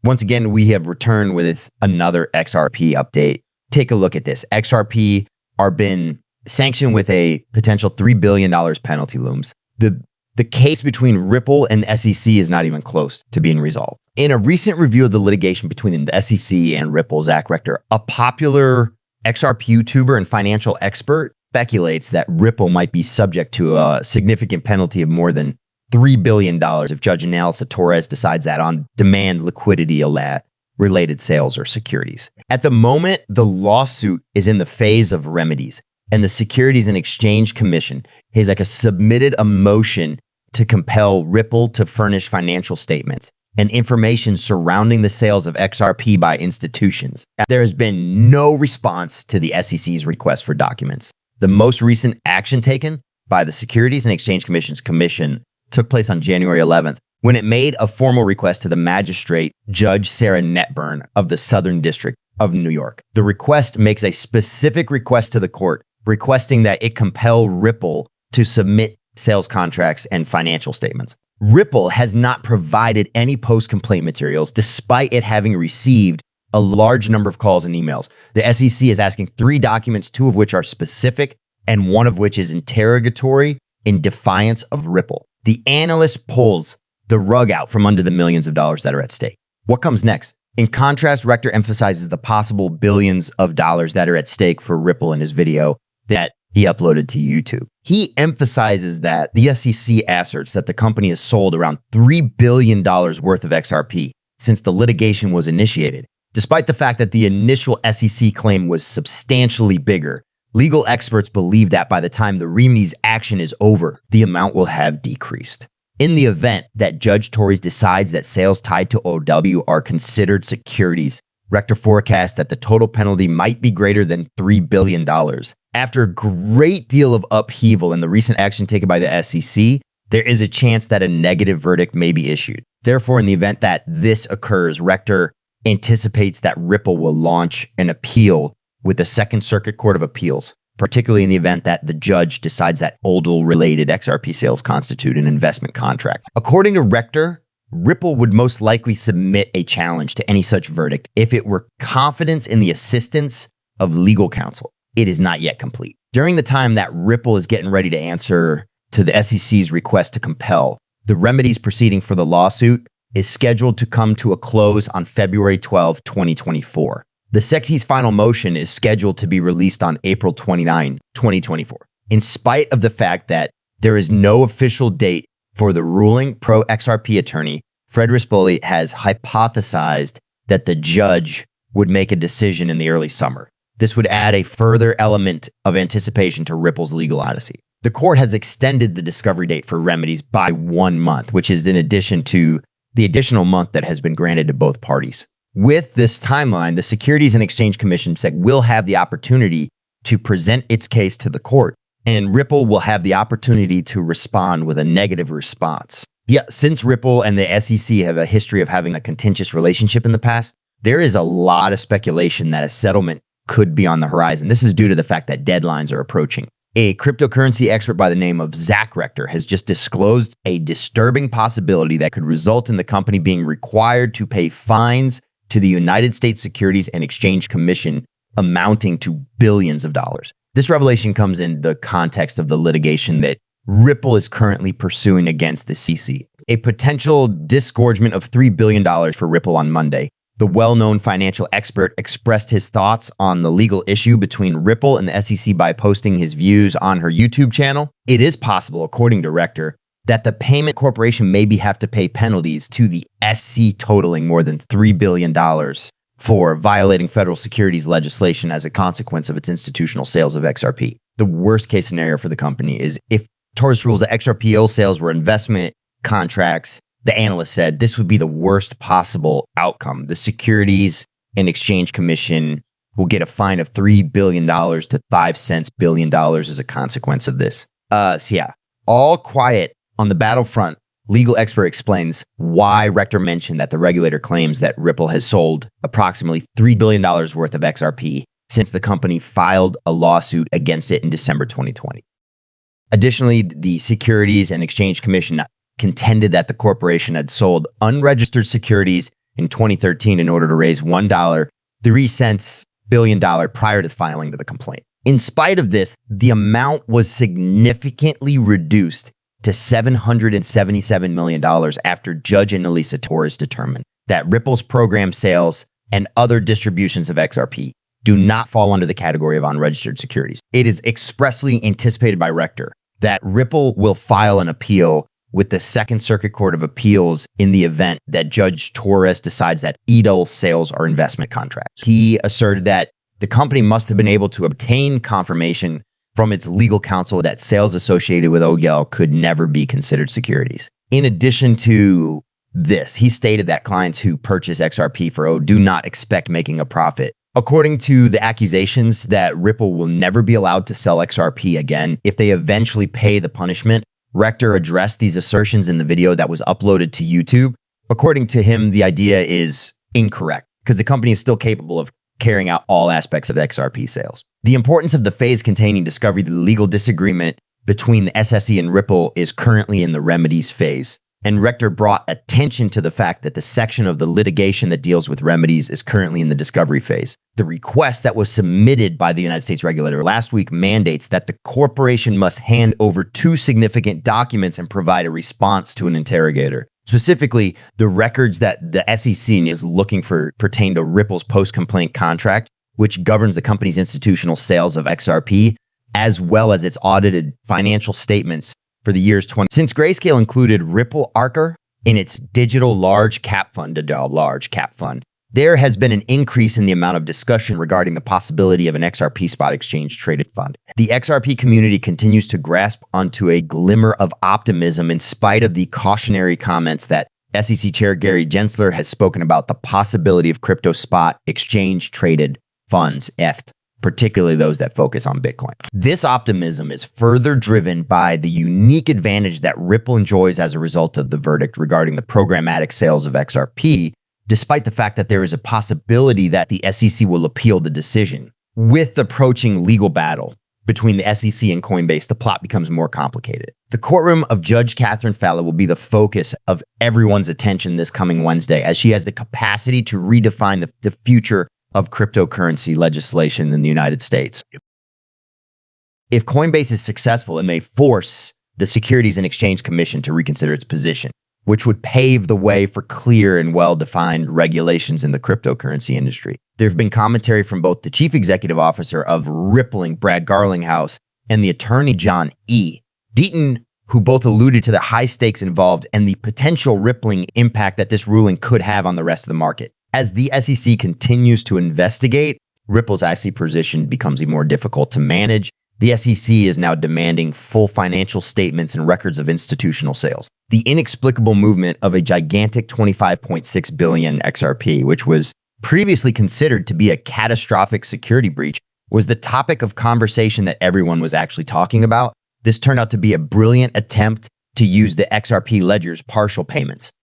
Once again, we have returned with another XRP update. Take a look at this. XRP are been sanctioned with a potential $3 billion penalty looms. The case between Ripple and the SEC is not even close to being resolved. In a recent review of the litigation between the SEC and Ripple, Zach Rector, a popular XRP YouTuber and financial expert, speculates that Ripple might be subject to a significant penalty of more than $3 billion if Judge Analisa Torres decides that on demand liquidity related sales or securities. At the moment, the lawsuit is in the phase of remedies, and the Securities and Exchange Commission has submitted a motion to compel Ripple to furnish financial statements and information surrounding the sales of XRP by institutions. There has been no response to the SEC's request for documents. The most recent action taken by the Securities and Exchange Commission's commission took place on January 11th, when it made a formal request to the magistrate, Judge Sarah Netburn of the Southern District of New York. The request makes a specific request to the court, requesting that it compel Ripple to submit sales contracts and financial statements. Ripple has not provided any post-complaint materials, despite it having received a large number of calls and emails. The SEC is asking 3 documents, 2 of which are specific, and 1 of which is interrogatory in defiance of Ripple. The analyst pulls the rug out from under the millions of dollars that are at stake. What comes next? In contrast, Rector emphasizes the possible billions of dollars that are at stake for Ripple in his video that he uploaded to YouTube. He emphasizes that the SEC asserts that the company has sold around $3 billion worth of XRP since the litigation was initiated. Despite the fact that the initial SEC claim was substantially bigger, legal experts believe that by the time the remedies action is over, the amount will have decreased. In the event that Judge Torres decides that sales tied to OW are considered securities, Rector forecasts that the total penalty might be greater than $3 billion. After a great deal of upheaval in the recent action taken by the SEC, there is a chance that a negative verdict may be issued. Therefore, in the event that this occurs, Rector anticipates that Ripple will launch an appeal with the Second Circuit Court of Appeals, particularly in the event that the judge decides that ODL-related XRP sales constitute an investment contract. According to Rector, Ripple would most likely submit a challenge to any such verdict if it were confident in the assistance of legal counsel. It is not yet complete. During the time that Ripple is getting ready to answer to the SEC's request to compel, the remedies proceeding for the lawsuit is scheduled to come to a close on February 12, 2024. The SEC's final motion is scheduled to be released on April 29, 2024. In spite of the fact that there is no official date for the ruling, pro-XRP attorney Fred Rispoli has hypothesized that the judge would make a decision in the early summer. This would add a further element of anticipation to Ripple's legal odyssey. The court has extended the discovery date for remedies by 1 month, which is in addition to the additional month that has been granted to both parties. With this timeline, the Securities and Exchange Commission SEC will have the opportunity to present its case to the court, and Ripple will have the opportunity to respond with a negative response. Yeah, since Ripple and the SEC have a history of having a contentious relationship in the past, there is a lot of speculation that a settlement could be on the horizon. This is due to the fact that deadlines are approaching. A cryptocurrency expert by the name of Zach Rector has just disclosed a disturbing possibility that could result in the company being required to pay fines to the United States Securities and Exchange Commission amounting to billions of dollars. This revelation comes in the context of the litigation that Ripple is currently pursuing against the CC. A potential disgorgement of $3 billion for Ripple on Monday. The well-known financial expert expressed his thoughts on the legal issue between Ripple and the SEC by posting his views on her YouTube channel. It is possible, according to Rector, that the payment corporation maybe have to pay penalties to the SEC totaling more than $3 billion for violating federal securities legislation as a consequence of its institutional sales of XRP. The worst case scenario for the company is if Torres rules that XRP sales were investment contracts. The analyst said this would be the worst possible outcome. The Securities and Exchange Commission will get a fine of $3 billion to 5 cents billion as a consequence of this. All quiet on the battlefront. Legal expert explains why Rector mentioned that the regulator claims that Ripple has sold approximately $3 billion worth of XRP since the company filed a lawsuit against it in December 2020. Additionally, the Securities and Exchange Commission contended that the corporation had sold unregistered securities in 2013 in order to raise $1.03 billion prior to filing to the complaint. In spite of this, the amount was significantly reduced to $777 million after Judge Annalisa Torres determined that Ripple's program sales and other distributions of XRP do not fall under the category of unregistered securities. It is expressly anticipated by Rector that Ripple will file an appeal with the Second Circuit Court of Appeals in the event that Judge Torres decides that EDL sales are investment contracts. He asserted that the company must have been able to obtain confirmation from its legal counsel that sales associated with OGL could never be considered securities. In addition to this, he stated that clients who purchase XRP for O do not expect making a profit. According to the accusations that Ripple will never be allowed to sell XRP again if they eventually pay the punishment, Rector addressed these assertions in the video that was uploaded to YouTube. According to him, the idea is incorrect because the company is still capable of carrying out all aspects of XRP sales. The importance of the phase containing discovery, the legal disagreement between the SEC and Ripple is currently in the remedies phase. And Rector brought attention to the fact that the section of the litigation that deals with remedies is currently in the discovery phase. The request that was submitted by the United States regulator last week mandates that the corporation must hand over 2 significant documents and provide a response to an interrogator. Specifically, the records that the SEC is looking for pertain to Ripple's post-complaint contract, which governs the company's institutional sales of XRP, as well as its audited financial statements for the years 20. Since Grayscale included Ripple Archer in its digital large cap fund, there has been an increase in the amount of discussion regarding the possibility of an XRP spot exchange traded fund. The XRP community continues to grasp onto a glimmer of optimism in spite of the cautionary comments that SEC Chair Gary Gensler has spoken about the possibility of crypto spot exchange traded funds, ETH, particularly those that focus on Bitcoin. This optimism is further driven by the unique advantage that Ripple enjoys as a result of the verdict regarding the programmatic sales of XRP, despite the fact that there is a possibility that the SEC will appeal the decision. With the approaching legal battle between the SEC and Coinbase, the plot becomes more complicated. The courtroom of Judge Catherine Falla will be the focus of everyone's attention this coming Wednesday, as she has the capacity to redefine the future of cryptocurrency legislation in the United States. If Coinbase is successful, it may force the Securities and Exchange Commission to reconsider its position, which would pave the way for clear and well-defined regulations in the cryptocurrency industry. There have been commentary from both the chief executive officer of Rippling, Brad Garlinghouse, and the attorney John E. Deaton, who both alluded to the high stakes involved and the potential rippling impact that this ruling could have on the rest of the market. As the SEC continues to investigate, Ripple's IC position becomes even more difficult to manage. The SEC is now demanding full financial statements and records of institutional sales. The inexplicable movement of a gigantic 25.6 billion XRP, which was previously considered to be a catastrophic security breach, was the topic of conversation that everyone was actually talking about. This turned out to be a brilliant attempt to use the XRP ledger's partial payments.